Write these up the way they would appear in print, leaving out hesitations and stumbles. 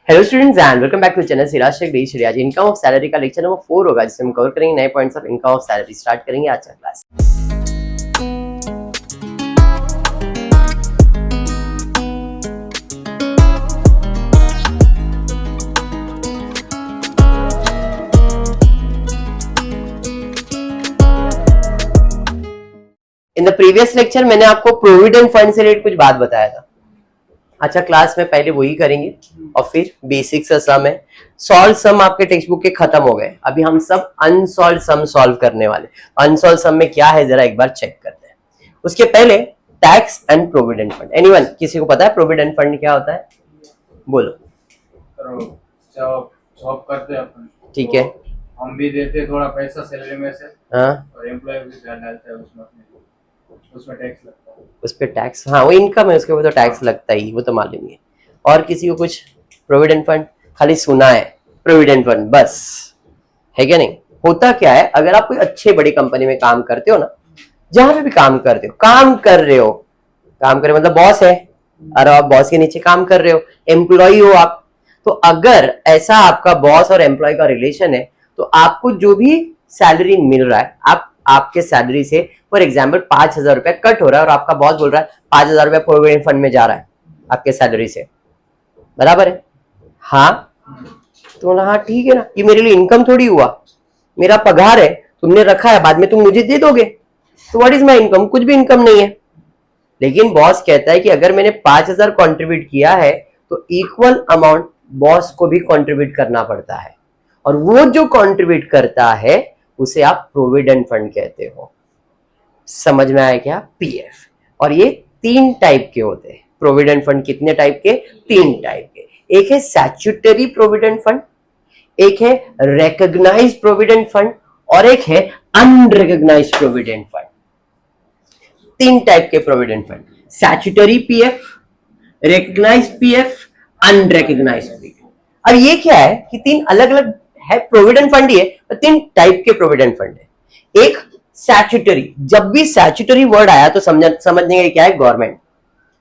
Hello students and welcome back to channel Siraj Shaikh daily. आज income of salary का lecture number 4 होगा, जिसमें हम कवर करेंगे नए points of income of salary. Start करेंगे आज का class. In the previous lecture मैंने आपको प्रोविडेंट फंड से रिलेटेड कुछ बात बताया था। अच्छा, क्लास में पहले वही करेंगे और फिर बेसिक सा सम है। सॉल्व सम आपके टेक्स्ट बुक के खत्म हो गए, अभी हम सब अनसॉल्व सम सॉल्व करने वाले। अनसॉल्व सम में क्या है जरा एक बार चेक करते हैं। उसके पहले tax and provident fund. Anyone, किसी को पता है प्रोविडेंट फंड क्या होता है? बोलो। जॉब करते हैं अपन, ठीक है, हम भी देते थोड़ा पैसा सैलरी में से। हाँ, और एम्प्लॉय भी ध्यान डालता है उसमें टैक्स लगता है। उस पे टैक्स, हाँ वो इनकम है, उसके ऊपर तो टैक्स लगता ही, वो तो मालूम है। और किसी को कुछ? प्रोविडेंट फंड खाली सुना है, प्रोविडेंट फंड बस, है क्या नहीं? होता क्या है, अगर आप कोई अच्छे बड़ी कंपनी में काम करते हो ना, जहां पे भी काम करते हो, काम कर रहे मतलब बॉस है और आप बॉस के नीचे काम कर रहे हो, एम्प्लॉय हो आप, तो अगर ऐसा आपका बॉस और एम्प्लॉय का रिलेशन है तो आपको जो भी सैलरी मिल रहा है, आपके सैलरी से फॉर एग्जाम्पल 5,000 रुपया कट हो रहा है और आपका बॉस बोल रहा है 5,000 रुपया प्रोविडेंट फंड में जा रहा है आपके सैलरी से, बराबर है? हाँ, तो ना, हाँ ठीक है ना, ये मेरे लिए इनकम थोड़ी हुआ, मेरा पगार है, तुमने रखा है, बाद में तुम मुझे दे दोगे, तो व्हाट इज माय इनकम? कुछ भी इनकम नहीं है। लेकिन बॉस कहता है कि अगर मैंने 5,000 कंट्रीब्यूट किया है तो इक्वल अमाउंट बॉस को भी कंट्रीब्यूट करना पड़ता है, और वो जो कंट्रीब्यूट करता है उसे आप प्रोविडेंट फंड कहते हो। समझ में आया क्या? पीएफ। और ये 3 टाइप के होते हैं प्रोविडेंट फंड। कितने टाइप के? 3 टाइप के। एक है स्टैट्यूटरी प्रोविडेंट फंड, एक है रिकॉग्नाइज्ड प्रोविडेंट फंड, और एक है अनरिकॉग्नाइज्ड प्रोविडेंट फंड। 3 टाइप के provident fund, statutory PF, recognised PF, unrecognised PF. अब ये क्या है कि 3 अलग अलग है, प्रोविडेंट फंड ही है, तो 3 टाइप के प्रोविडेंट फंड है। एक स्टैट्यूटरी, जब भी स्टैट्यूटरी वर्ड आया तो समझने क्या है? गवर्नमेंट।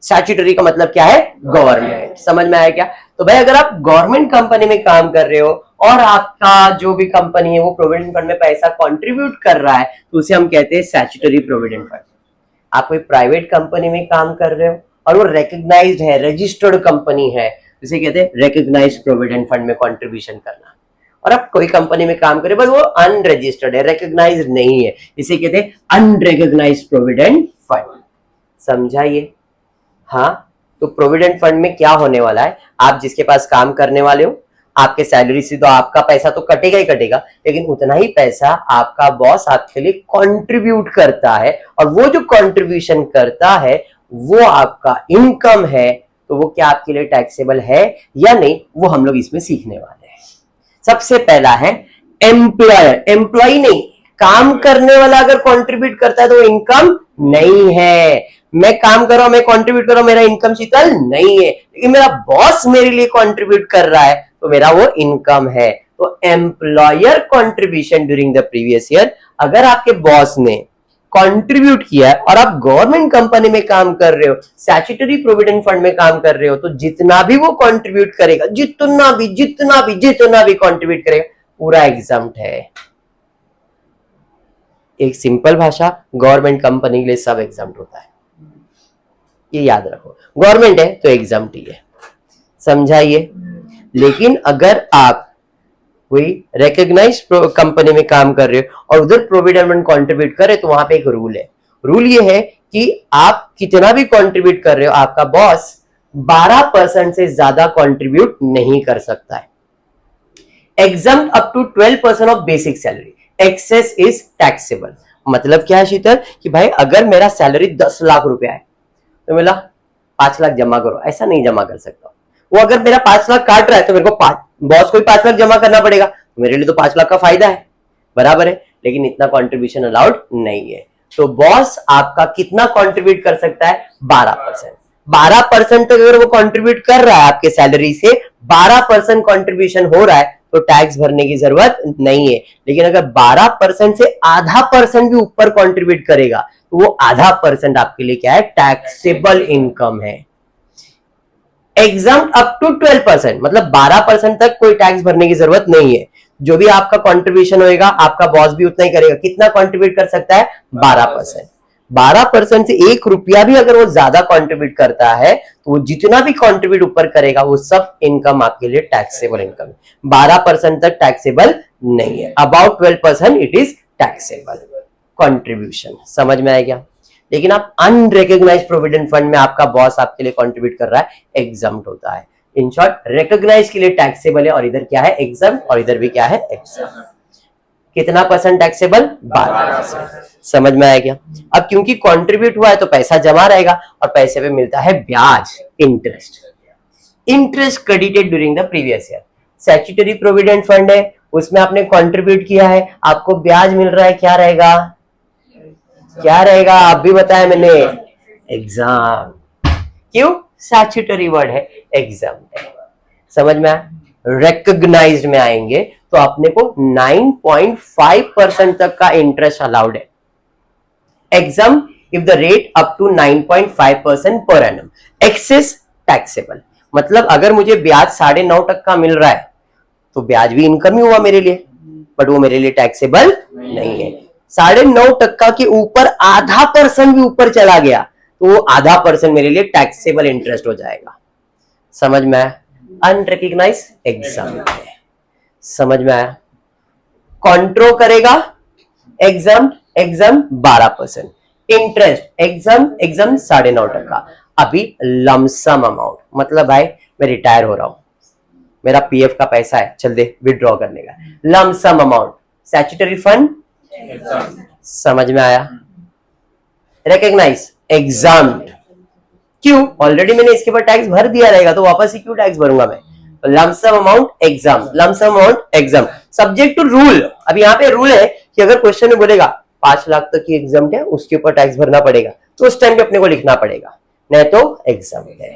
स्टैट्यूटरी का मतलब क्या है? गवर्नमेंट। समझ में आया क्या? तो भाई अगर आप गवर्नमेंट कंपनी में काम कर रहे हो और आपका जो भी कंपनी है वो प्रोविडेंट फंड में पैसा कंट्रीब्यूट कर रहा है तो उसे हम कहते हैं स्टैट्यूटरी प्रोविडेंट फंड। आप कोई प्राइवेट कंपनी में काम कर रहे हो और वो रिकॉग्नाइज्ड है, रजिस्टर्ड कंपनी है, इसे कहते हैं रिकॉग्नाइज्ड प्रोविडेंट फंड में कंट्रीब्यूशन करना। और आप कोई कंपनी में काम करें बस वो अनरजिस्टर्ड है, रिकॉग्नाइज्ड नहीं है, इसे कहते हैं अनरिकॉग्नाइज्ड प्रोविडेंट फंड। समझाइए? हाँ, तो प्रोविडेंट फंड में क्या होने वाला है, आप जिसके पास काम करने वाले हो, आपके सैलरी से तो आपका पैसा तो कटेगा ही कटेगा, लेकिन उतना ही पैसा आपका बॉस आपके लिए कंट्रीब्यूट करता है, और वो जो कंट्रीब्यूशन करता है वो आपका इनकम है, तो वो क्या आपके लिए टैक्सेबल है या नहीं, वो हम लोग इसमें सीखने वाले हैं। सबसे पहला है एम्प्लॉयर। एम्प्लॉय नहीं, काम करने वाला अगर कंट्रीब्यूट करता है तो वो इनकम नहीं है। मैं काम कर रहा हूं, मैं कंट्रीब्यूट कर रहा हूं, मेरा इनकम शीतल नहीं है, लेकिन मेरा बॉस मेरे लिए कंट्रीब्यूट कर रहा है तो मेरा वो इनकम है। तो employer contribution during the previous year, अगर आपके बॉस ने कंट्रीब्यूट किया है और आप गवर्नमेंट कंपनी में काम कर रहे हो, स्टैट्यूटरी प्रोविडेंट फंड में काम कर रहे हो, तो जितना भी वो कंट्रीब्यूट करेगा, जितना भी कंट्रीब्यूट करेगा, पूरा एग्जम्प्ट है। एक सिंपल भाषा, गवर्नमेंट कंपनी के लिए सब एग्जम्प्ट होता है, ये याद रखो। गवर्नमेंट है तो एग्जम्प्ट ही है, समझाइए? लेकिन अगर आप कोई रिकॉग्नाइज्ड कंपनी में काम कर रहे हो और उधर प्रोविडेंट फंड कंट्रीब्यूट कर रहे, तो वहां पे एक रूल है। रूल ये है कि आप कितना भी कंट्रीब्यूट कर रहे हो, आपका बॉस 12% से ज्यादा कंट्रीब्यूट नहीं कर सकता है। Exempt up to 12% of basic salary, excess is taxable. मतलब क्या है शीतल? कि भाई अगर मेरा सैलरी 10 लाख रुपया है तो मेरा 5 लाख जमा करो, ऐसा नहीं जमा कर सकता। वो अगर मेरा 5 लाख काट रहा है तो मेरे को बॉस को भी 5 लाख जमा करना पड़ेगा, तो मेरे लिए तो 5 लाख का फायदा है, बराबर है? लेकिन इतना कंट्रीब्यूशन अलाउड नहीं है। तो बॉस आपका कितना कंट्रीब्यूट कर सकता है? 12%। 12% तक अगर वो कंट्रीब्यूट कर रहा है आपके सैलरी से, 12% कंट्रीब्यूशन हो रहा है, तो टैक्स भरने की जरूरत नहीं है। लेकिन अगर 12% से आधा % भी ऊपर कंट्रीब्यूट करेगा तो 0.5% आपके लिए क्या है? टैक्सेबल इनकम है। एग्जाम अप टू 12%, मतलब 12% तक कोई टैक्स भरने की जरूरत नहीं है। जो भी आपका कंट्रीब्यूशन होएगा आपका बॉस भी उतना ही करेगा। कितना कंट्रीब्यूट कर सकता है? 12%। 12% से 1 रुपया भी अगर वो ज्यादा कंट्रीब्यूट करता है तो वो जितना भी कंट्रीब्यूट ऊपर करेगा वो सब इनकम आपके लिए टैक्सेबल इनकम है। 12% तक टैक्सेबल नहीं है, about 12% it is taxable contribution. समझ में आएगा? लेकिन आप अनरिकॉग्नाइज्ड प्रोविडेंट फंड में आपका बॉस आपके लिए कंट्रीब्यूट कर रहा है, एग्जम्प्ट होता है। इन शॉर्ट, रिकॉग्नाइज के लिए टैक्सेबल है और इधर क्या है? एग्जम्प्ट, और इधर भी क्या है? एग्जम्प्ट। कितना परसेंट टैक्सेबल? 12%। समझ में आया क्या? अब क्योंकि कंट्रीब्यूट हुआ है तो पैसा जमा रहेगा और पैसे पे मिलता है ब्याज, interest. Interest credited during the previous year. Statutory provident fund है, उसमें आपने कंट्रीब्यूट किया है, आपको ब्याज मिल रहा है, क्या रहेगा? क्या रहेगा? आप भी बताया मैंने, एग्जाम। क्यों? स्टैट्यूटरी वर्ड है, एग्जाम है। समझ में आया? रिकॉग्नाइज्ड में आएंगे तो अपने को 9.5% तक का इंटरेस्ट अलाउड है। Exam if the rate up to 9.5% per annum, access taxable. मतलब अगर मुझे ब्याज 9.5% मिल रहा है तो ब्याज भी इनकम ही हुआ मेरे लिए, बट वो मेरे लिए टैक्सेबल नहीं है। 9.5% के ऊपर आधा परसेंट भी ऊपर चला गया तो वो आधा परसेंट मेरे लिए टैक्सेबल इंटरेस्ट हो जाएगा। समझ में आया? अनरिकॉग्नाइज एग्जाम है। समझ में आया? कॉन्ट्रो करेगा exam, exam 12%, interest exam, exam 9.5%। अभी लमसम अमाउंट, मतलब भाई मैं रिटायर हो रहा हूं, मेरा पीएफ का पैसा है, चल दे विड्रॉ करने का, लमसम अमाउंट, स्टैट्यूटरी फंड। समझ में आया? Recognise exam. क्यों? ऑलरेडी मैंने इसके ऊपर टैक्स भर दिया रहेगा तो वापस ही क्यों टैक्स भरूंगा मैं? Lump sum amount exam, lump sum amount exam, subject to rule. अब यहाँ पे रूल है कि अगर क्वेश्चन में बोलेगा 5 लाख तक की एग्जाम है, उसके ऊपर टैक्स भरना पड़ेगा, तो उस टाइम पे अपने को लिखना पड़ेगा, नहीं तो एग्जाम है।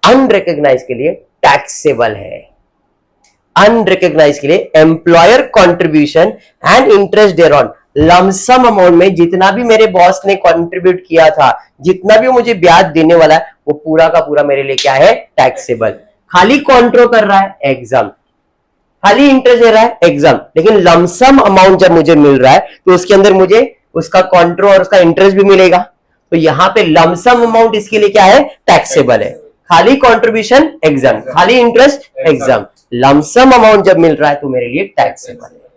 अनरिकॉग्नाइज के लिए टैक्सेबल है। अनरिकॉग्नाइज के लिए employer contribution and interest there on, lump sum amount में जितना भी मेरे बॉस ने कंट्रीब्यूट किया था, जितना भी मुझे ब्याज देने वाला है, वो पूरा का पूरा मेरे लिए क्या है? टैक्सेबल। खाली कॉन्ट्रो कर रहा है, एग्जाम। खाली इंटरेस्ट दे रहा है, एग्जाम। लेकिन लमसम अमाउंट जब मुझे मिल रहा है तो उसके अंदर मुझे उसका कॉन्ट्रो और उसका इंटरेस्ट भी मिलेगा, तो यहां पे लमसम अमाउंट इसके लिए क्या है? टैक्सेबल है। खाली कॉन्ट्रीब्यूशन एग्जाम, खाली इंटरेस्ट एग्जाम, लमसम अमाउंट जब मिल रहा है तो मेरे लिए टैक्सेबल है।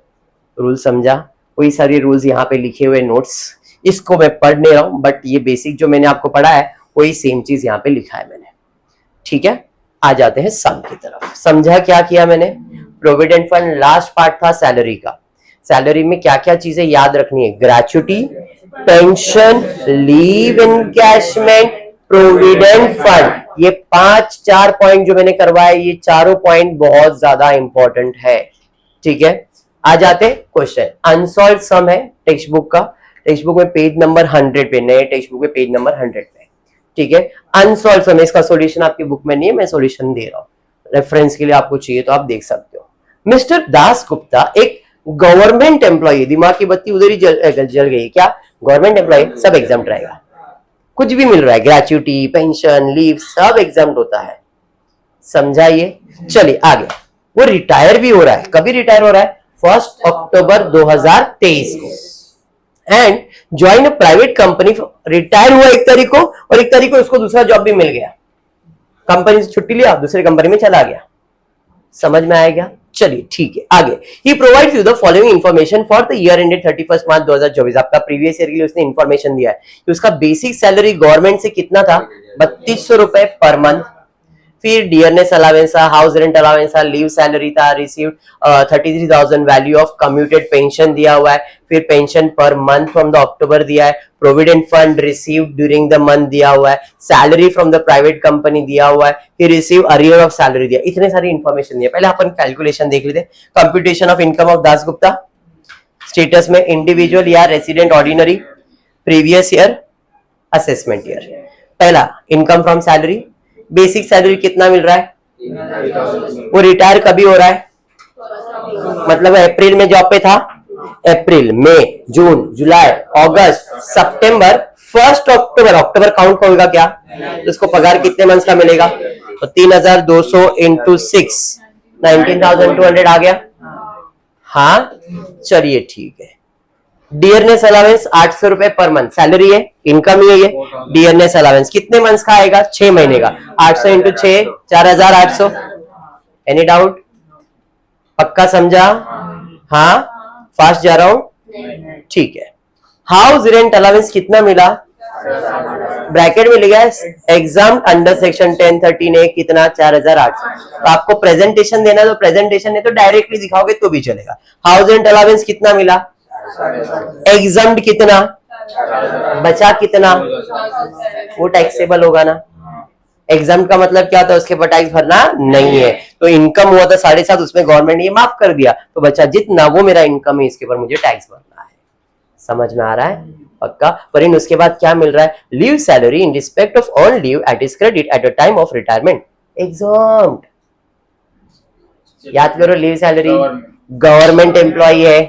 रूल समझा? वही सारे रूल्स यहाँ पे लिखे हुए नोट्स, इसको मैं पढ़ नहीं रहा हूं, बट ये बेसिक जो मैंने आपको पढ़ा है वही सेम चीज यहाँ पे लिखा है मैंने। ठीक है, आ जाते हैं सम की तरफ। समझा क्या किया मैंने? प्रोविडेंट फंड लास्ट पार्ट था सैलरी का। सैलरी में क्या क्या चीजें याद रखनी है? Gratuity, pension, leave encashment, provident fund, ये 4 पॉइंट जो मैंने करवाए, ये चारों पॉइंट बहुत ज्यादा इंपॉर्टेंट है। ठीक है, आ जाते क्वेश्चन। अनसॉल्व सम है टेक्स्ट बुक का, टेक्स्ट बुक में पेज नंबर 100 पे, नए टेक्स्ट बुक में पेज नंबर 100 पे। ठीक है, अनसॉल्व सम, इसका सॉल्यूशन आपकी बुक में नहीं है, मैं सॉल्यूशन दे रहा हूं, रेफरेंस के लिए आपको चाहिए तो आप देख सकते हो। मिस्टर दास गुप्ता एक गवर्नमेंट एम्प्लॉय, दिमाग की बत्ती उधर ही जल गई क्या? गवर्नमेंट एम्प्लॉय सब एग्जाम रहेगा, कुछ भी मिल रहा है, ग्रेच्युटी, पेंशन, लीव सब एग्जाम होता है। समझाइए? चलिए आगे। वो रिटायर भी हो रहा है, कभी रिटायर हो रहा है? 1 अक्टूबर 2023 को, and join a private company. Retire हुआ 1 तारीख को और 1 तारीख को उसको दूसरा जॉब भी मिल गया, कंपनी से छुट्टी लिया, दूसरी कंपनी में चला गया। समझ में आएगा? चलिए ठीक है, आगे। He provides you the following information for the year ended 31 March 2024। आपका प्रीवियस ईयर के लिए उसने इन्फॉर्मेशन दिया है कि उसका बेसिक सैलरी गवर्नमेंट से कितना था? 3200 रुपए पर मंथ। फिर dearness allowance, house rent allowance, leave salary था, received 33,000 value of commuted pension दिया हुआ है। फिर pension per month from the October दिया है, provident fund received during the month दिया हुआ है, salary from the private company दिया हुआ है, फिर रिसीव अरियर ऑफ सैलरी दिया। इतने सारी इंफॉर्मेशन दिया। पहले अपन कैलकुलेशन देख लेते। Computation of income of Das Gupta, status में इंडिविजुअल या resident ordinary, previous year, assessment year. पहला income from salary, basic salary कितना मिल रहा है? वो रिटायर कभी हो रहा है? मतलब अप्रैल में जॉब पे था, अप्रैल, मई, जून, जुलाई, अगस्त, सितंबर, 1 अक्टूबर, अक्टूबर काउंट होगा क्या? तो उसको पगार कितने मंथ्स का मिलेगा? तो 3200 इंटू 6 19,200 आ गया। हाँ चलिए ठीक है। डियरनेस अलावेंस 800 रुपए पर मंथ सैलरी है, इनकम ही है ये। डियरनेस अलावेंस कितने मंथ्स का आएगा? 6 महीने का। 800 इंटू 6 4800। Any doubt? पक्का समझा? हाँ फास्ट जा रहा हूं? ठीक है। हाउस रेंट अलावेंस कितना मिला? ब्रैकेट में लिखा है एग्जाम अंडर सेक्शन 1013A कितना? 4800। तो आपको प्रेजेंटेशन देना, तो प्रेजेंटेशन है तो डायरेक्टली दिखाओगे तो भी चलेगा। हाउस रेंट अलावेंस कितना मिला? एग्जाम कितना बचा? कितना? वो टैक्सेबल होगा ना। एग्जाम का मतलब क्या था? उसके ऊपर टैक्स भरना नहीं है। तो इनकम हुआ था 7.5, उसमें गवर्नमेंट ये माफ कर दिया, तो बचा जितना वो मेरा इनकम है, इसके ऊपर मुझे टैक्स भरना है। समझ में आ रहा है? पक्का। पर इन उसके बाद क्या मिल रहा है? Leave salary in respect of on leave at is credit at the time of retirement examined. याद करो, लीव सैलरी गवर्नमेंट एम्प्लॉय है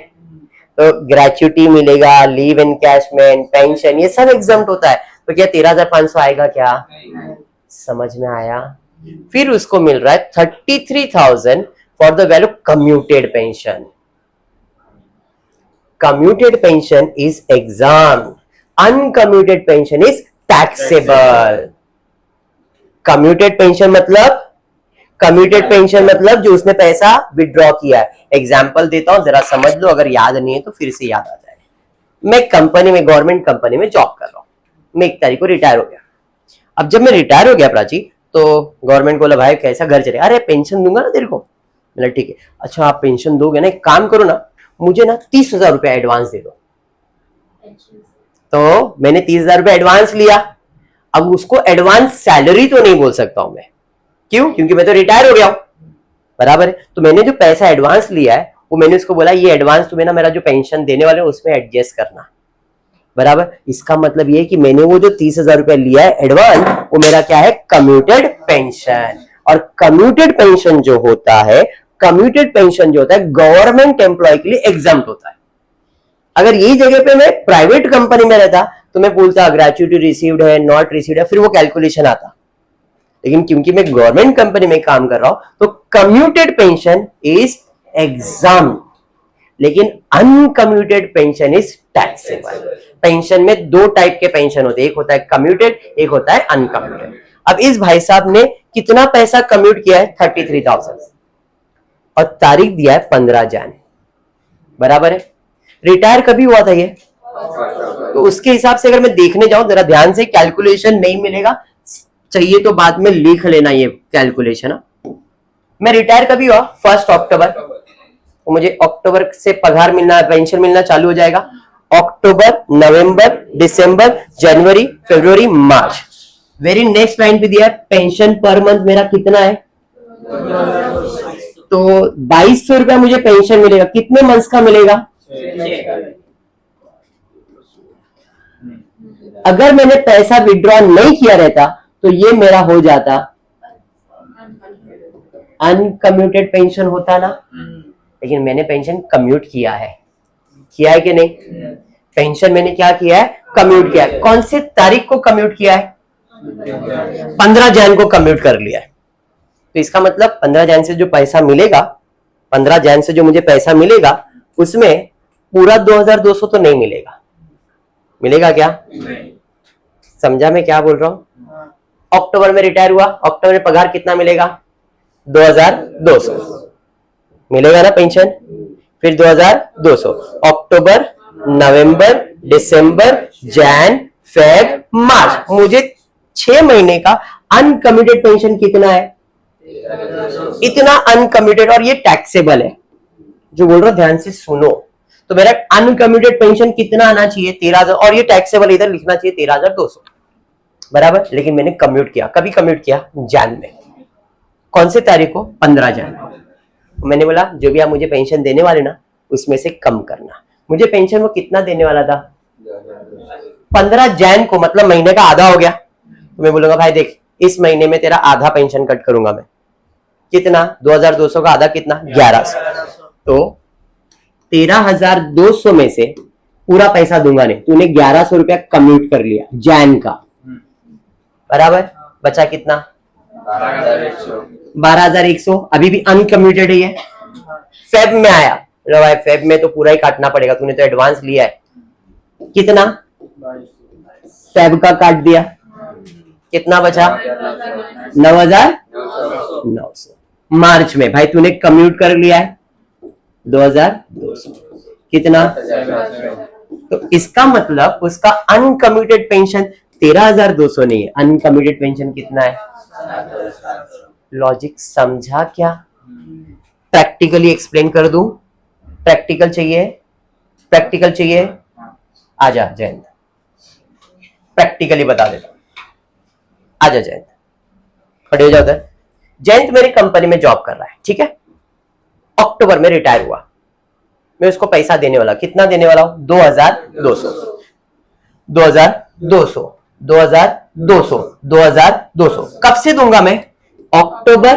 तो ग्रेच्युटी मिलेगा, लीव एनकैशमेंट, पेंशन, ये सब एग्जाम्प्ट होता है। तो क्या 13,500 आएगा क्या? समझ में आया? फिर उसको मिल रहा है 33,000 for the value commuted pension. Commuted pension is exempt. Uncommuted pension is taxable. Commuted pension मतलब जो उसने पैसा विड्रॉ किया है। एग्जाम्पल देता हूं, जरा समझ लो, अगर याद नहीं है तो फिर से याद आ जाए। मैं कंपनी में, गवर्नमेंट कंपनी में जॉब कर रहा हूं। मैं 1 तारीख को रिटायर हो गया। अब जब मैं रिटायर हो गया प्राची, तो गवर्नमेंट बोला भाई कैसा घर चले? अरे पेंशन दूंगा ना तेरे को। बोला ठीक है। अच्छा आप पेंशन दोगे ना, एक काम करो ना, मुझे ना 30,000 रुपया एडवांस दे दो। तो मैंने 30,000 रुपया एडवांस लिया। अब उसको एडवांस सैलरी तो नहीं बोल सकता हूं मैं। क्यों? क्योंकि मैं तो रिटायर हो गया हूं, बराबर है। तो मैंने जो पैसा एडवांस लिया है, वो मैंने उसको बोला ये एडवांस तुम्हें ना मेरा जो पेंशन देने वाले उसमें एडजस्ट करना, बराबर। इसका मतलब ये है कि मैंने वो जो 30,000 रुपया लिया है एडवांस, वो मेरा क्या है? Commuted pension. और कम्यूटेड पेंशन जो होता है, कम्यूटेड पेंशन जो होता है गवर्नमेंट एम्प्लॉय के लिए एग्जाम्प्ट होता है। अगर यही जगह पे मैं प्राइवेट कंपनी में रहता तो मैं बोलता ग्रेच्युटी रिसीव्ड है, नॉट रिसीव्ड है, फिर वो कैलकुलेशन आता। लेकिन क्योंकि मैं गवर्नमेंट कंपनी में काम कर रहा हूं, तो कम्यूटेड पेंशन इज एग्जाम्प्ट, लेकिन uncommuted pension is taxable. Pension में 2 टाइप के पेंशन होते हैं, एक होता है कम्यूटेड, एक होता है अनकम्यूटेड। अब इस भाई साहब ने कितना पैसा कम्यूट किया है? 33,000, और तारीख दिया है 15 जन, बराबर है। रिटायर कभी हुआ था ये? तो उसके हिसाब से अगर मैं देखने जाऊं, जरा ध्यान से, कैलकुलेशन नहीं मिलेगा, चाहिए तो बाद में लिख लेना ये कैलकुलेशन। मैं रिटायर कभी हुआ? 1 अक्टूबर। तो मुझे अक्टूबर से पगार मिलना, पेंशन मिलना चालू हो जाएगा। अक्टूबर, नवंबर, दिसंबर, जनवरी, फरवरी, मार्च। वेरी नेक्स्ट लाइन पे दिया है पेंशन पर मंथ मेरा कितना है? तो 2200 रुपया मुझे पेंशन मिलेगा। कितने मंथ्स का मिलेगा? अगर मैंने पैसा विड्रॉ नहीं किया रहता तो ये मेरा हो जाता अनकम्यूटेड पेंशन होता ना। लेकिन मैंने पेंशन कम्यूट किया है कि नहीं? पेंशन मैंने क्या किया है? कम्यूट किया है। कौन से तारीख को कम्यूट किया है? 15 जन को कम्यूट कर लिया है। तो इसका मतलब 15 जन से जो पैसा मिलेगा, 15 जन से जो मुझे पैसा मिलेगा, उसमें पूरा 2,200 तो नहीं मिलेगा। मिलेगा क्या? समझा मैं क्या बोल रहा हूं? अक्टूबर में रिटायर हुआ, अक्टूबर में पगार कितना मिलेगा? 2,200 मिलेगा ना पेंशन। फिर 2,200 अक्टूबर, नवंबर, दिसंबर, जैन, फेब, मार्च, मुझे 6 महीने का अनकम्यूटेड पेंशन कितना है? इतना अनकम्यूटेड, और ये टैक्सेबल है। जो बोल रहा हूं ध्यान से सुनो। तो मेरा अनकम्यूटेड पेंशन कितना आना चाहिए? 13,000, और ये टैक्सेबल इधर लिखना चाहिए 13,200, बराबर। लेकिन मैंने कम्यूट किया। कभी कम्यूट किया? जैन में। कौन से तारीख को? 15 जैन को। मैंने बोला जो भी आप मुझे पेंशन देने वाले ना, उसमें से कम करना। मुझे पेंशन वो कितना देने वाला था? 15 जैन को, मतलब महीने का आधा हो गया। तो मैं बोलूंगा भाई देख, इस महीने में तेरा आधा पेंशन कट करूंगा मैं। कितना? 2,200 का आधा कितना? 1,100। तो 13,200 में से पूरा पैसा दूंगा नहीं। तूने 1,100 रुपया कम्यूट कर लिया जैन का, बराबर। बचा कितना? 12,100 अभी भी अनकम्यूटेड ही है। फेब में आया, लो भाई फेब में तो पूरा ही काटना पड़ेगा, तूने तो एडवांस लिया है। कितना? फेब का काट दिया, कितना बचा? 9,900। मार्च में भाई तूने कम्यूट कर लिया है 2,200, कितना? तो इसका मतलब उसका अनकम्यूटेड पेंशन 13,200 नहीं है, अनकम्यूटेड पेंशन कितना है? लॉजिक समझा क्या? प्रैक्टिकली एक्सप्लेन कर दूं? प्रैक्टिकल चाहिए? प्रैक्टिकल चाहिए? आजा जयंत, प्रैक्टिकली बता देता हूं। आजा जयंत, खड़े हो जाओ उधर। जयंत मेरी कंपनी में जॉब कर रहा है, ठीक है? अक्टूबर में रिटायर हुआ, मैं उसको पैसा देने वाला, कितना देने वाला हूं? 2,200 2,200 2,200 2,200। कब से दूंगा मैं? अक्टूबर,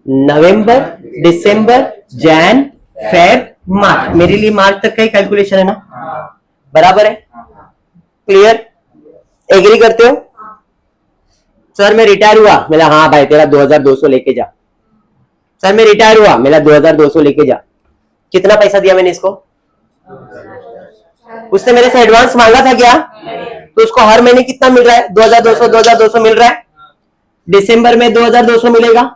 नवंबर, दिसंबर, जैन, फेब, मार्च। मेरे लिए मार्च तक का ही कैलकुलेशन है ना, बराबर है? क्लियर? एग्री करते हो? सर मैं रिटायर हुआ, मेरा हाँ भाई तेरा 2,200 लेके जा। सर मैं रिटायर हुआ, मेरा 2,200 लेके जा। कितना पैसा दिया मैंने इसको? उसने मेरे से एडवांस मांगा था क्या? तो उसको हर महीने कितना मिल रहा है? 2,200 मिल रहा है। दिसंबर में 2,200 मिलेगा।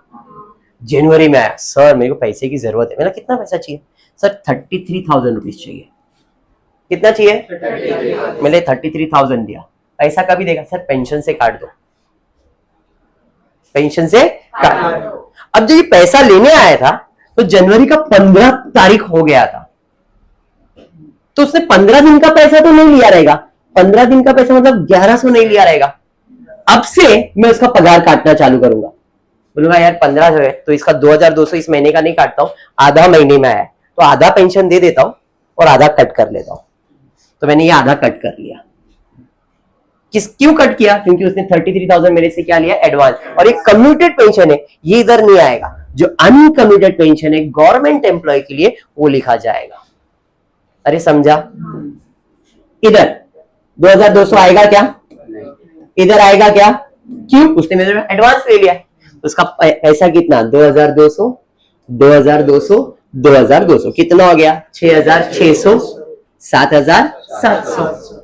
जनवरी में आया, सर मेरे को पैसे की जरूरत है। मेरा कितना पैसा चाहिए? सर 33,000 रुपीज चाहिए। कितना चाहिए? मैंने 33,000 दिया। पैसा कभी देगा? सर पेंशन से काट दो, पेंशन से काट दो। अब जब ये पैसा लेने आया था तो जनवरी का 15 तारीख हो गया था, तो उसने 15 दिन का पैसा तो नहीं लिया रहेगा। 15 दिन का पैसा मतलब 1,100 नहीं लिया रहेगा। अब से मैं उसका पगार काटना चालू करूंगा। बोलूंगा यार 1500 है तो इसका 2,200 इस महीने का नहीं काटता हूं, आधा महीने में आया तो आधा पेंशन दे देता हूं और आधा कट कर लेता हूं। तो मैंने ये आधा कट कर लिया। क्यों कट किया? क्योंकि उसने 33,000 मेरे से क्या लिया? एडवांस। और एक कम्यूटेड पेंशन है, ये इधर नहीं आएगा। जो अनकम्यूटेड पेंशन है गवर्नमेंट एम्प्लॉय के लिए, वो लिखा जाएगा। अरे समझा? इधर 2,200 आएगा क्या? इधर आएगा क्या? क्यों? उसने मेरे एडवांस ले लिया। उसका पैसा कितना? 2,200 2,200 2,200 कितना हो गया? 6,600 7,700।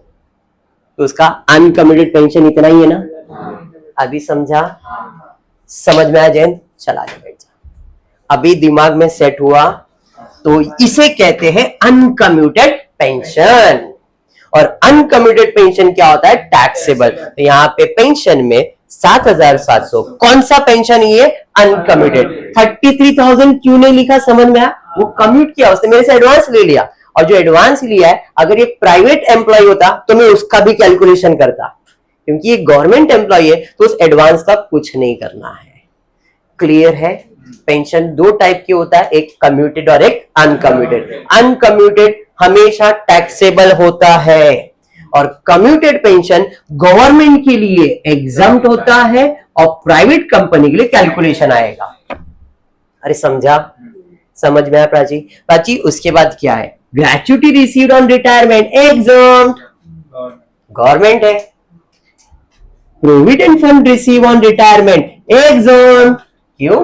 तो उसका अनकम्यूटेड पेंशन इतना ही है ना। अभी समझा? समझ में आया जैन? चला जा, बैठ जा। अभी दिमाग में सेट हुआ। तो इसे कहते हैं अनकम्यूटेड पेंशन। और अनकम्यूटेड पेंशन क्या होता है? टैक्सेबल। तो यहाँ पे पेंशन में 7,700 कौन सा पेंशन? ये अनकम्यूटेड। 33,000 क्यों नहीं लिखा? समझ में आया? वो कम्यूट किया, उसने मेरे से एडवांस ले लिया। और जो एडवांस लिया है, अगर ये प्राइवेट एम्प्लॉय होता तो मैं उसका भी कैलकुलेशन करता। क्योंकि ये गवर्नमेंट एम्प्लॉय है तो उस एडवांस का कुछ नहीं करना है। क्लियर है? पेंशन दो टाइप की होता है, एक कम्यूटेड और एक अनकम्यूटेड। अनकम्यूटेड हमेशा टैक्सेबल होता है और कम्यूटेड पेंशन गवर्नमेंट के लिए एग्जम्प्ट होता है और प्राइवेट कंपनी के लिए कैलकुलेशन आएगा। अरे समझा? समझ में आया प्राची? प्राची उसके बाद क्या है? Gratuity received on retirement exempt, government है। Provident fund receive on retirement exempt, क्यों?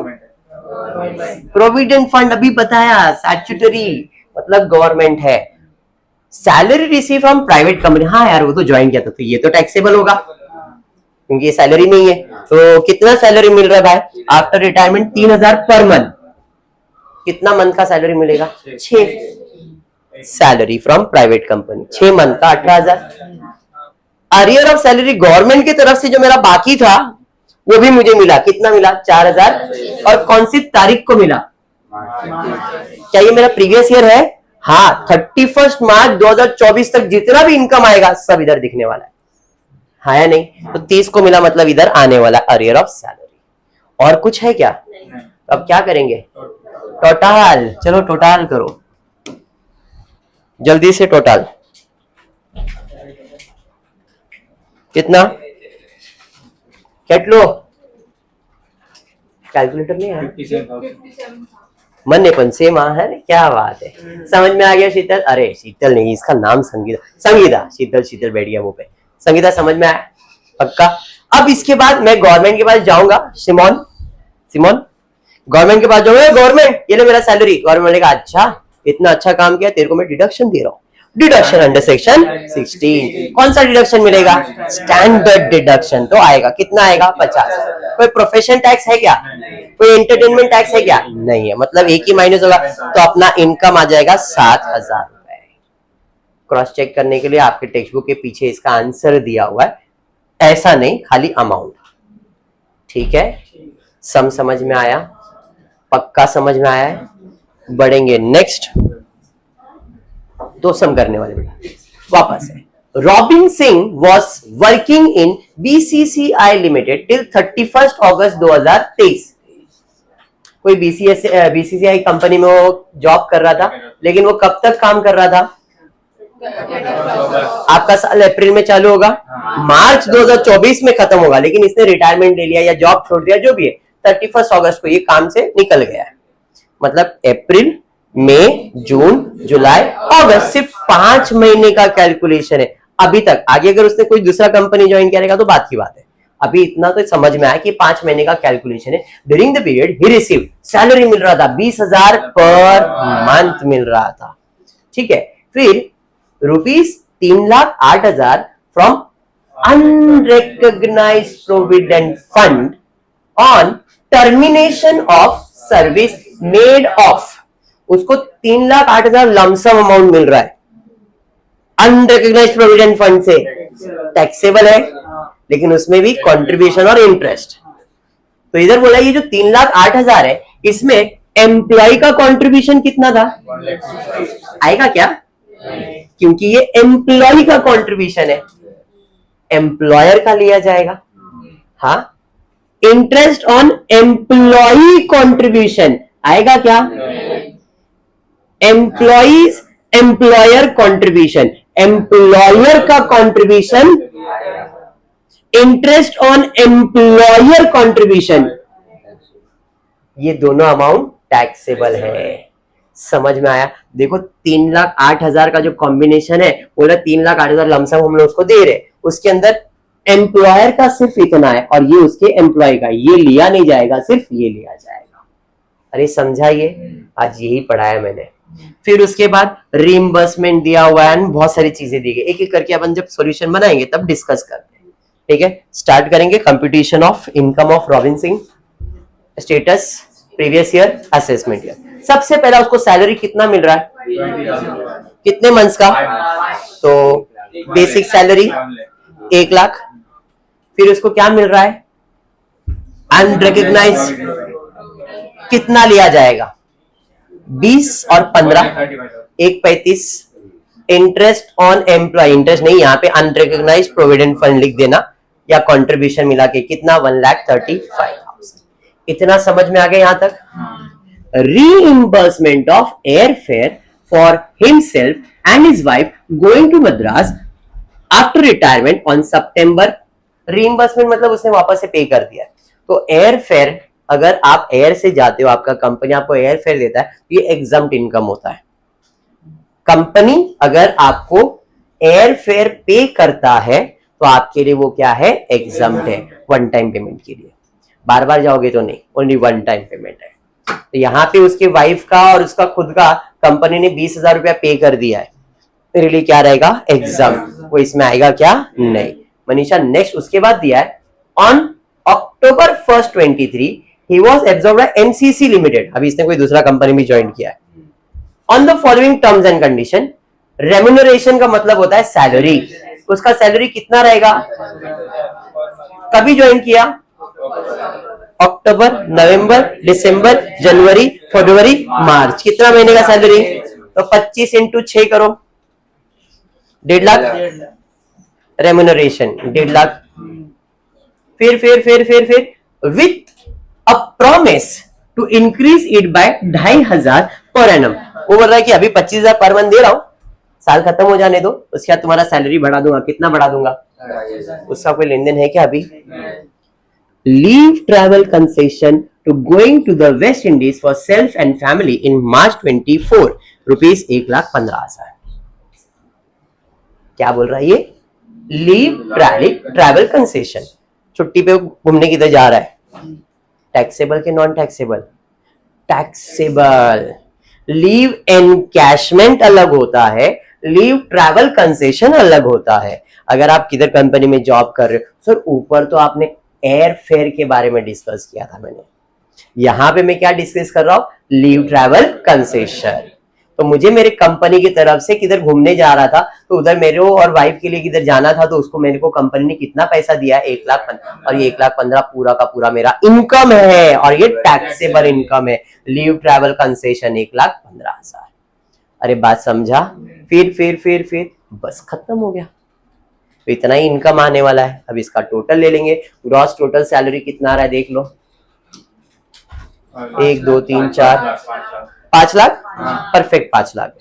प्रोविडेंट फंड अभी बताया, स्टैट्यूटरी मतलब गवर्नमेंट है। Salary receive from private company, हाँ यार वो तो ज्वाइन किया था तो ये तो टैक्सेबल होगा क्योंकि ये सैलरी नहीं है। तो कितना सैलरी मिल रहा है भाई आफ्टर रिटायरमेंट? 3,000 per month. कितना मंथ का सैलरी मिलेगा? 6। Salary from private company 6 month का 18,000। अरियर ऑफ सैलरी गवर्नमेंट की तरफ से जो मेरा बाकी था वो भी मुझे मिला। कितना मिला? 4,000। और कौन सी तारीख को मिला? क्या ये मेरा प्रीवियस ईयर है? हाँ, 31 मार्च 2024 तक जितना भी इनकम आएगा सब इधर दिखने वाला है, हाँ या नहीं? तो 30 को मिला मतलब इधर आने वाला अरियर ऑफ सैलरी। और कुछ है क्या? अब क्या करेंगे? टोटल। चलो टोटल करो जल्दी से। टोटल कितना? कैट लो, कैलकुलेटर नहीं है 57,000। मन पण सेम है। क्या बात है, समझ में आ गया शीतल? अरे शीतल नहीं, इसका नाम संगीता। संगीता, शीतल शीतल बैठ गया मुंह पे। संगीता समझ में आया? पक्का? अब इसके बाद मैं गवर्नमेंट के पास जाऊंगा, सिमोन सिमोन गवर्नमेंट के पास जाओगे, गवर्नमेंट ये ले मेरा सैलरी, गवर्नमेंट बोलेगा अच्छा इतना अच्छा काम किया तेरे को मैं डिडक्शन दे रहा हूँ, डिडक्शन अंडर सेक्शन 16। कौन सा डिडक्शन मिलेगा? Standard deduction. तो आएगा कितना आएगा? 50। कोई प्रोफेशन टैक्स है क्या? कोई एंटरटेनमेंट टैक्स है क्या? नहीं है, मतलब एक ही माइनस होगा, तो अपना इनकम आ जाएगा 7,000 रुपए। क्रॉस चेक करने के लिए आपके टेक्स्ट बुक के पीछे इसका आंसर दिया हुआ है, ऐसा नहीं खाली अमाउंट। ठीक है, सम समझ में आया? पक्का समझ में आया है? बढ़ेंगे नेक्स्ट, दो सम करने वाले बेटा वापस है। Robin Singh was working in BCCI limited till 31 अगस्त 2023। कोई बीसीसीआई कंपनी में वो जॉब कर रहा था, लेकिन वो कब तक काम कर रहा था? आपका साल अप्रैल में चालू होगा, मार्च 2024 में खत्म होगा, लेकिन इसने रिटायरमेंट ले लिया या जॉब छोड़ दिया, जो भी है 31 अगस्त को ये काम से निकल गया है। मतलब अप्रैल, मई, जून, जुलाई, अगस्त, सिर्फ 5 महीने का कैलकुलेशन है अभी तक। आगे अगर उसने कोई दूसरा कंपनी ज्वाइन करेगा तो बात की बात है, अभी इतना तो समझ में आया कि 5 महीने का कैलकुलेशन है। During the period he receive, salary मिल रहा था 20,000 पर मंथ मिल रहा था। ठीक है, फिर ₹3,08,000 from unrecognised provident fund on termination of service made of, उसको 3,08,000 लमसम अमाउंट मिल रहा है अनरिकॉग्नाइज्ड प्रोविडेंट फंड से, टैक्सेबल है, लेकिन उसमें भी कंट्रीब्यूशन और इंटरेस्ट। तो इधर बोला ये जो 3,08,000 है, इसमें एम्प्लॉय का कंट्रीब्यूशन कितना था? आएगा क्या? क्योंकि ये एम्प्लॉय का कंट्रीब्यूशन है, एम्प्लॉयर का लिया जाएगा। हाँ, इंटरेस्ट ऑन एम्प्लॉय कंट्रीब्यूशन आएगा क्या? एम्प्लॉइज एम्प्लॉयर कंट्रीब्यूशन, एम्प्लॉयर का contribution, interest on employer contribution, ये दोनों अमाउंट टैक्सेबल है। समझ में आया? देखो 3,08,000 का जो कॉम्बिनेशन है, बोला 3,08,000 लमसम हम लोग उसको दे रहे, उसके अंदर एम्प्लॉयर का सिर्फ इतना है और ये उसके एम्प्लॉय का, ये लिया नहीं जाएगा, सिर्फ ये लिया जाएगा। अरे समझा? ये आज यही पढ़ाया मैंने। फिर उसके बाद रीइंबर्समेंट दिया हुआ है, बहुत सारी चीजें दी गई, एक एक करके अपन जब सॉल्यूशन बनाएंगे तब डिस्कस करते हैं। ठीक है, स्टार्ट करेंगे। Computation of income of robin Singh, status, previous year, assessment year. सबसे पहला उसको सैलरी कितना मिल रहा है? कितने मंथ्स का? तो बेसिक सैलरी 1 लाख। फिर उसको क्या मिल रहा है? अनरिकॉग्नाइज, कितना लिया जाएगा? 20 और 15, 1,35। इंटरेस्ट ऑन एम्प्लॉय, इंटरेस्ट नहीं, यहाँ पे अनरिकॉग्नाइज्ड प्रोविडेंट फंड लिख देना, या कंट्रीब्यूशन मिला के कितना? 1,35,000। इतना समझ में आ गया यहां तक? Reimbursement of airfare for himself and his wife going to Madras after retirement on September। Reimbursement मतलब उसने वापस से पे कर दिया। तो एयर फेयर, अगर आप एयर से जाते हो, आपका कंपनी आपको एयर फेयर देता है, तो ये एग्जम्प्ट इनकम होता है। कंपनी अगर आपको एयर फेयर पे करता है तो आपके लिए वो क्या है? एग्जम्प्ट है, वन टाइम पेमेंट के लिए। बार बार जाओगे तो नहीं, ओनली वन टाइम पेमेंट है। तो यहाँ पे उसके वाइफ का और उसका खुद का कंपनी ने 20,000 रुपया पे कर दिया है, मेरे लिए क्या रहेगा? एग्जाम। वो इसमें आएगा क्या? नहीं। मनीषा नेक्स्ट उसके बाद दिया है, on October 1st 23 he was absorbed by MCC limited. अभी इसने कोई दूसरा कंपनी भी ज्वाइन किया है। On the following terms and condition, remuneration का मतलब होता है सैलरी। उसका सैलरी कितना रहेगा? कभी ज्वाइन किया? अक्टूबर, नवंबर, दिसंबर, जनवरी, फरवरी, मार्च। कितना महीने का सैलरी? तो 25 इंटू 6 करो, 1.5 लाख रेम्यूनरेशन, 1.5 लाख। फिर with a promise to increase it by 2,500 per annum. वो बोल रहा है कि अभी 25,000 पर मंथ दे रहा हूं, साल खत्म हो जाने दो, उसके बाद तुम्हारा सैलरी बढ़ा दूंगा। कितना बढ़ा दूंगा? उसका कोई लेन देन है क्या अभी? Leave travel concession to going to the West Indies for self and family in March 24, rupees 1,15,000। क्या बोल रहा है ये? लीव ट्रैवल कंसेशन, छुट्टी पे घूमने किधर जा रहा है, टैक्सेबल के non taxable? Taxable. Leave encashment अलग होता है, लीव ट्रैवल कंसेशन अलग होता है। अगर आप किधर कंपनी में जॉब कर रहे हो सर, ऊपर तो आपने एयर फेयर के बारे में डिस्कस किया था मैंने, यहां पे मैं क्या डिस्कस कर रहा हूं? Leave travel concession. तो मुझे मेरे कंपनी की तरफ से किधर घूमने जा रहा था, तो उधर मेरे और वाइफ के लिए किधर जाना था, तो उसको मेरे को कंपनी ने कितना पैसा दिया? 1,15,000। और ये 1,15,000 पूरा का पूरा मेरा इनकम है, और ये टैक्सेबल इनकम है। Leave travel concession 1,15,000। अरे बात समझा? फिर बस खत्म हो गया। तो इतना ही इनकम आने वाला है। अब इसका टोटल ले लेंगे। ग्रॉस टोटल सैलरी कितना आ रहा है देख लो। 1 2 3 4 5 लाख। परफेक्ट, 5 लाख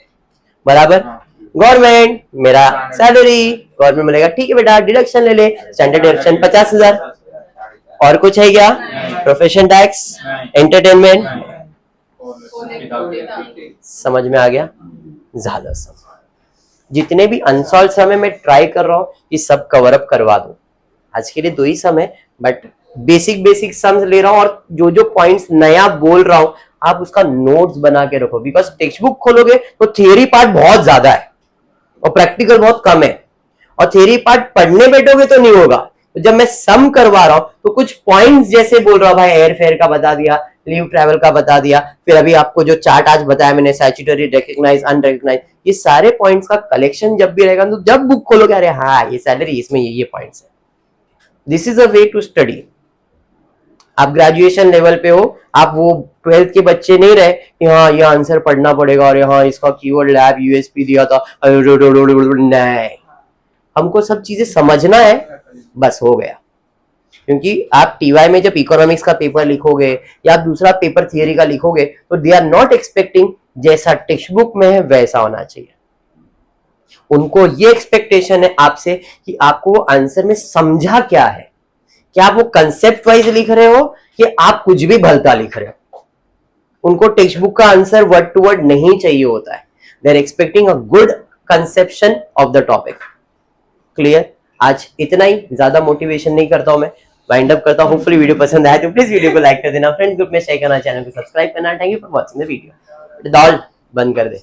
बराबर। गवर्नमेंट मेरा सैलरी गवर्नमेंट मिलेगा, ठीक है बेटा। डिडक्शन ले ले, स्टैंडर्ड डिडक्शन 50,000। और कुछ है क्या? प्रोफेशन टैक्स, एंटरटेनमेंट, समझ में आ गया? ज्यादा समझ। जितने भी अनसॉल्व समय मैं ट्राई कर रहा हूं कि सब कवर अप करवा दूं। आज के लिए 2 ही सम है, बट बेसिक सम्स ले रहा हूं, और जो जो पॉइंट्स नया बोल रहा हूं आप उसका नोट्स बना के रखो। बिकॉज टेक्स्ट बुक खोलोगे तो थियरी पार्ट बहुत ज्यादा है और प्रैक्टिकल बहुत कम है, और थियरी पार्ट पढ़ने बैठोगे तो नहीं होगा। तो जब मैं सम करवा रहा हूं तो कुछ पॉइंट्स जैसे बोल रहा हूं, भाई एयर फेयर का बता दिया, लीव ट्रैवल का बता दिया, फिर अभी आपको जो चार्ट आज बताया मैंने, स्टैट्यूटरी, रिकॉग्नाइज, अनरिकॉग्नाइज, ये सारे पॉइंट्स का कलेक्शन जब भी रहेगा तो जब बुक खोलोगे, अरे हाँ ये सैलरी, इसमें ये पॉइंट्स है। This is a way to study. आप ग्रेजुएशन लेवल पे हो, आप वो 12th के बच्चे नहीं रहे कि हाँ ये आंसर पढ़ना पड़ेगा और यहाँ इसका कीवर्ड लैब यूएसपी दिया था। नहीं, हमको सब चीजें समझना है, बस हो गया। क्योंकि आप टीवाई में जब इकोनॉमिक्स का पेपर लिखोगे या आप दूसरा पेपर थियरी का लिखोगे तो दे आर नॉट एक्सपेक्टिंग जैसा टेक्स्ट बुक में है वैसा होना चाहिए। उनको ये एक्सपेक्टेशन है आपसे कि आपको आंसर में समझा क्या है, क्या आप वो कंसेप्ट वाइज लिख रहे हो कि आप कुछ भी भलता लिख रहे हो। उनको टेक्स्ट बुक का आंसर वर्ड टू वर्ड नहीं चाहिए होता है। They are expecting a good conception of the topic. Clear? आज इतना ही, ज्यादा मोटिवेशन नहीं करता हूं मैं, वाइंड अप करता हूं। होपफुली वीडियो पसंद आया तो प्लीज वीडियो को लाइक कर देना, फ्रेंड्स ग्रुप में शेयर करना, चैनल को सब्सक्राइब करना। Thank you for watching the video. Doll बंद कर दे।